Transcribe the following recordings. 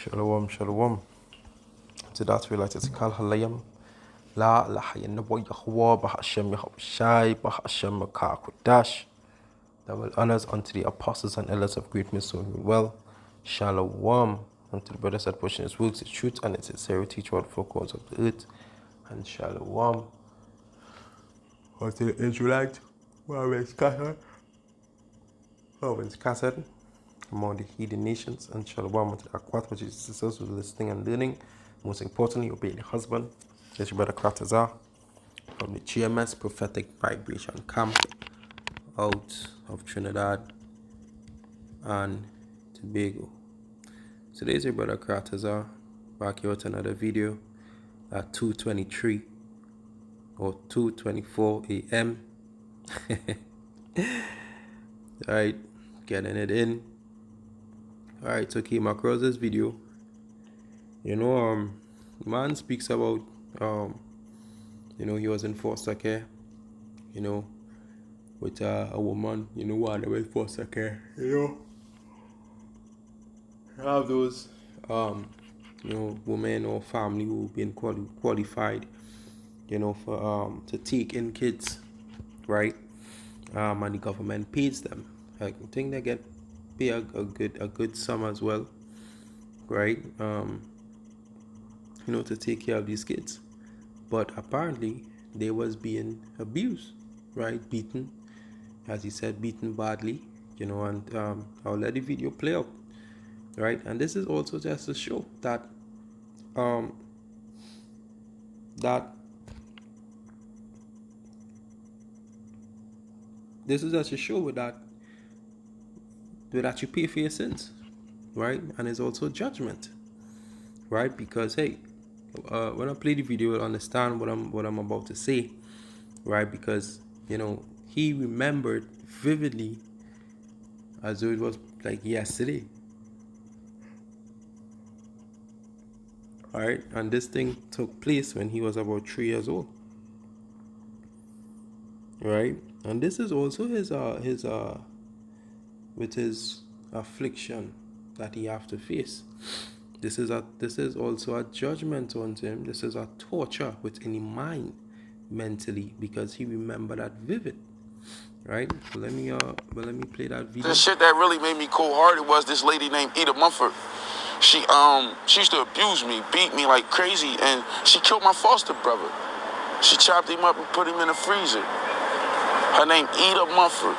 Shalom, shalom. Today we like to call halayam. La ilaha illallah Yahweh Bahashem Yahushai Bahashem Makakudash. Double honors unto the apostles and elders of great mission. Well, shalom unto the brothers that pushing his works, his truth, and its sincerity throughout the four corners of the earth. And shalom unto the Israelites who are scattered among the heathen nations, and shalom unto the Akwat, which is sisters who are listening and learning. Most importantly, obey the husband. This your brother Kratazar from the GMS Prophetic Vibration Camp out of Trinidad and Tobago. Today's your brother Kratazar back here with another video at 2:23 or 2:24 a.m. Alright, getting it in. Alright, so came across this video. Man speaks about he was in foster care, with a woman, while they were in foster care, have those women or family who've been qualified, for to take in kids, right? And the government pays them. I think they get pay a good sum as well, right? To take care of these kids. But apparently they was being abused, right? Beaten, as he said, beaten badly, and I'll let the video play out, right? And this is also just to show that this is just to show that you pay for your sins, right? And it's also judgment, right? Because hey, when I play the video, you'll understand what I'm about to say, right? Because he remembered vividly as though it was like yesterday. All right, and this thing took place when he was about 3 years old, right? And this is also his with his affliction that he have to face. This is also a judgment on him. This is a torture within the mind mentally, because he remembered that vivid, right? So let me play that video. The shit that really made me cold-hearted was this lady named Eda Mumford. She used to abuse me, beat me like crazy, and she killed my foster brother. She chopped him up and put him in the freezer. Her name Eda Mumford.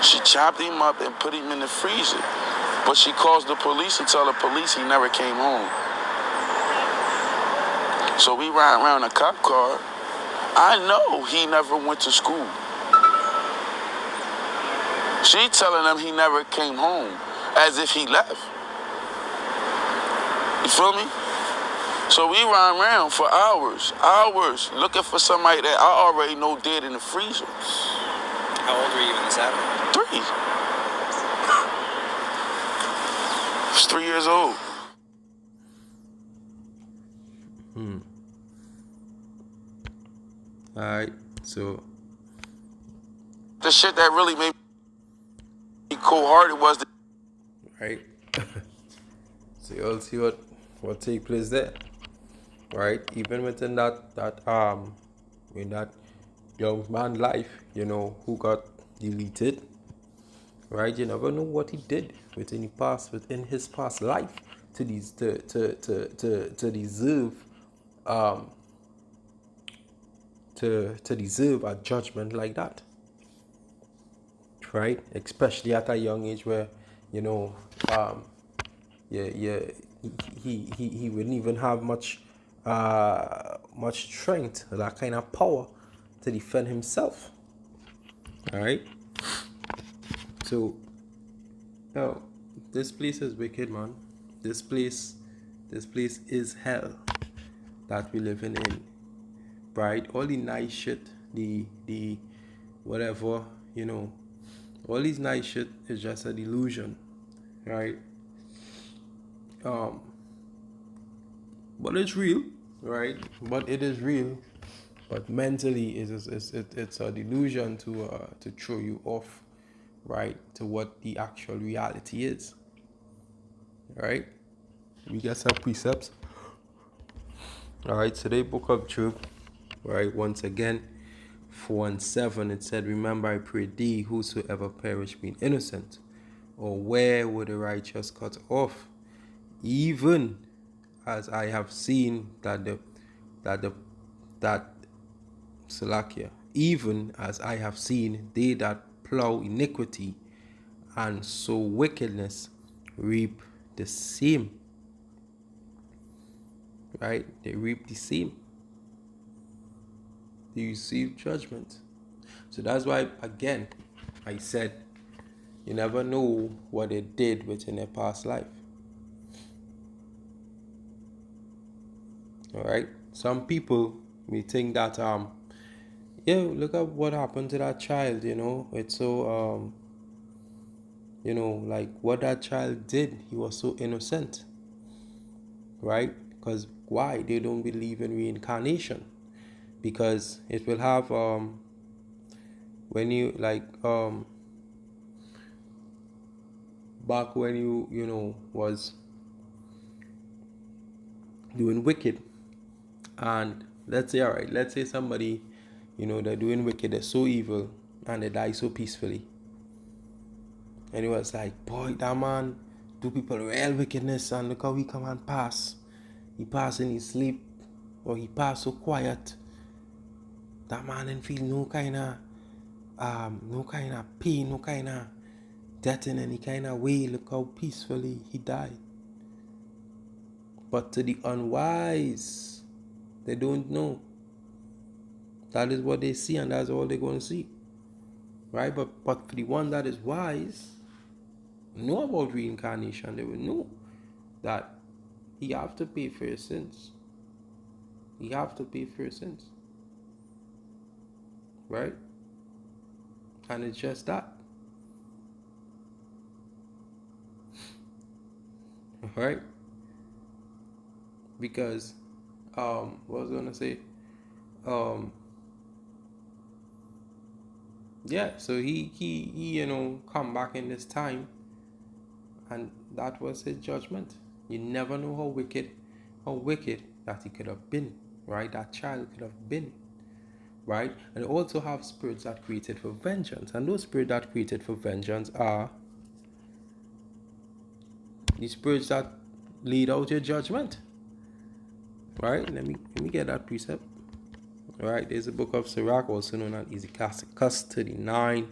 She chopped him up and put him in the freezer. But she calls the police and tell the police he never came home. So we ride around a cop car. I know he never went to school. She telling them he never came home, as if he left. You feel me? So we ride around for hours, looking for somebody that I already know dead in the freezer. How old were you when this happened? 3. I was 3 years old. Alright, so The shit that really made me cold-hearted was the... right. So you all see what take place there, right? Even within that in that young man's life, who got deleted, right? You never know what he did within his past life to deserve a judgment like that, right? Especially at a young age where he wouldn't even have much strength, that kind of power to defend himself. All right. So, this place is wicked, man. This place is hell that we living in, right? All the nice shit, the whatever, all these nice shit is just a delusion, right? But it's real, right? But it is real. But mentally, it's a delusion to throw you off, right, to what the actual reality is, Right? We got some precepts. Alright, today book of Job. Right, once again, 4 and 7, it said, remember I pray thee, whosoever perish being innocent, or where would the righteous cut off? Even as I have seen that Salakia, even as I have seen they that plow iniquity and sow wickedness reap the same. Right? They reap the same. They receive judgment. So that's why, again, I said, you never know what they did within their past life. Alright? Some people may think that, look at what happened to that child, It's so, like what that child did, he was so innocent. Right? Because why? They don't believe in reincarnation. Because it will have, when you, back when you was doing wicked, and let's say somebody, they're doing wicked, they're so evil, and they die so peacefully, and it was like, boy, that man do people real wickedness, and look how he come and pass. He pass in his sleep, or he pass so quiet. That man didn't feel no kind of pain, no kind of death in any kind of way. Look how peacefully he died. But to the unwise, they don't know. That is what they see, and that's all they're going to see. Right? But for the one that is wise, know about reincarnation, they will know that he have to pay for his sins. He have to pay for his sins. Right? And it's just that. Right? Because, what was I gonna say? So he come back in this time, and that was his judgment. You never know how wicked that he could have been, right? That child could have been, right? And also have spirits that created for vengeance, and those spirits that created for vengeance are the spirits that lead out your judgment, right? Let me get that precept. All right, there's a book of Sirach, also known as Ecclesiastes 39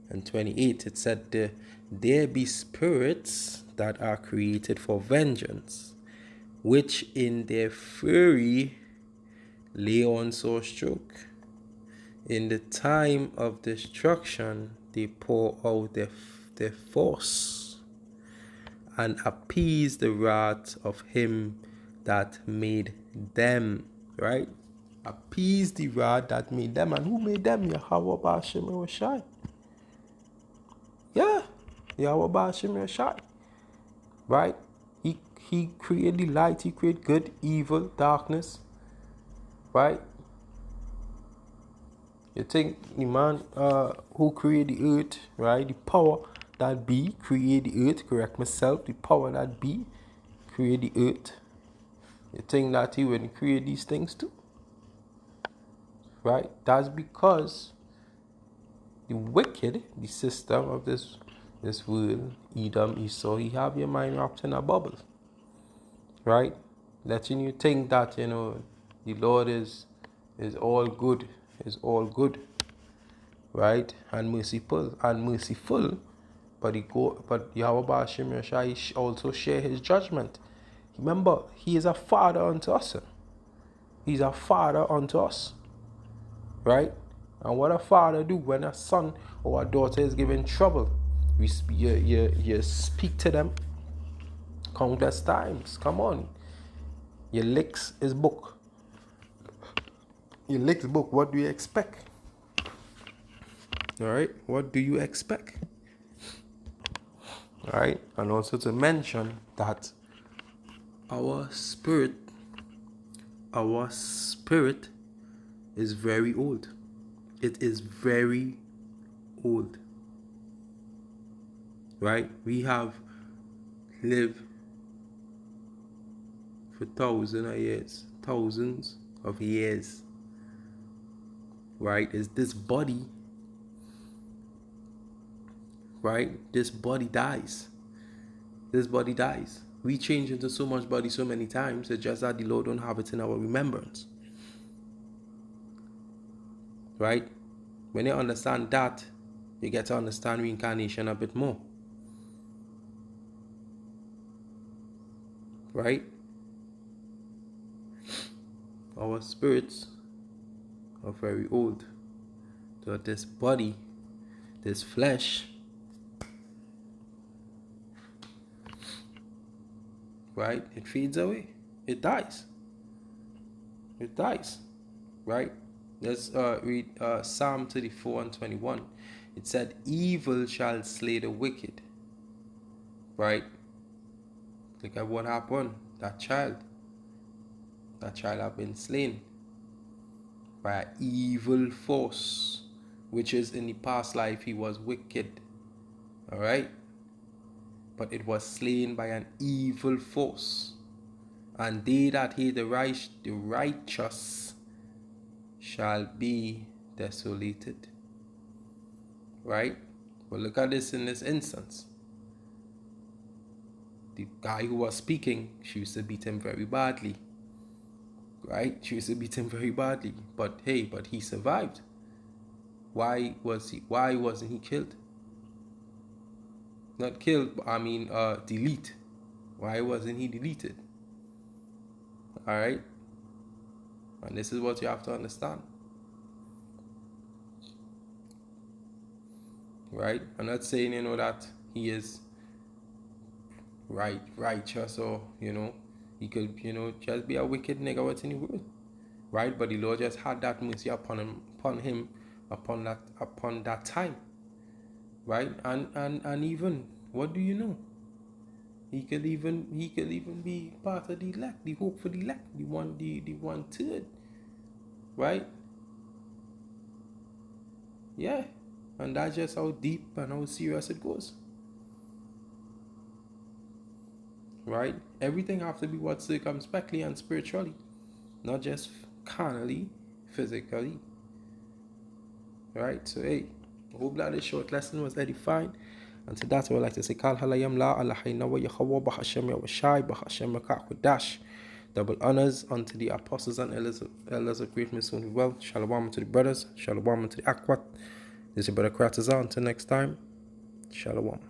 and 28. It said, there be spirits that are created for vengeance, which in their fury lay on sore stroke. In the time of destruction, they pour out their force and appease the wrath of him that made them. Right? Appease the wrath that made them. And who made them? Yahweh Ba'ashem Yoshai. Yeah, Yahweh Ba'ashem Yoshai. Right? He created the light, he created good, evil, darkness. Right? You think the man who created the earth, right? The power that be created the earth, correct myself, the power that be created the earth. You think that he wouldn't create these things too? Right? That's because the wicked, the system of this world, Edom, Esau, he have your mind wrapped in a bubble. Right? Letting you think that, the Lord is all good, right? And merciful, but Yahweh Ba'ashem Yeshai also share his judgment. Remember, he is a father unto us. He's a father unto us. Right? And what a father do when a son or a daughter is given trouble, you speak to them countless times. Come on. You licks his book. What do you expect? Alright? What do you expect? Alright? And also to mention that our spirit is very old. It is very old. Right? We have lived for thousands of years. Thousands of years. Right? Is this body, right? This body dies. This body dies. We change into so much body so many times. It's just that the Lord don't have it in our remembrance. Right? When you understand that, you get to understand reincarnation a bit more. Right? Our spirits are very old. So this body, this flesh, right? It fades away. It dies. It dies. Right? Let's read Psalm 34:21. It said, evil shall slay the wicked. Right? Look at what happened. That child have been slain by an evil force, which is in the past life he was wicked. Alright? But it was slain by an evil force. And they that hate the righteous shall be desolated. Right? But look at this in this instance. The guy who was speaking, she used to beat him very badly. Right? She used to beat him very badly. But hey, but he survived. Why wasn't he killed? Not killed, I mean delete. Why wasn't he deleted? Alright? And this is what you have to understand. Right? I'm not saying, that he is righteous, or, he could, just be a wicked nigga what's in the world. Right? But the Lord just had that mercy upon him upon that time. Right? And even, what do you know? He could even be part of the elect, the hope for the elect, the 1/3. Right? Yeah. And that's just how deep and how serious it goes. Right? Everything have to be what circumspectly and spiritually, not just carnally, physically. Right? So hey, I hope that this short lesson was edifying. And to that I would like to say Kal Halayam La Allahayna wa Yahawa Bahashem Yawashai Bahashem Makakwadash. Double honors unto the apostles and elders of Great Mission Well. Shalom to the brothers, shalom to the Akwat. This is your brother Kratazar. Until next time, shalom.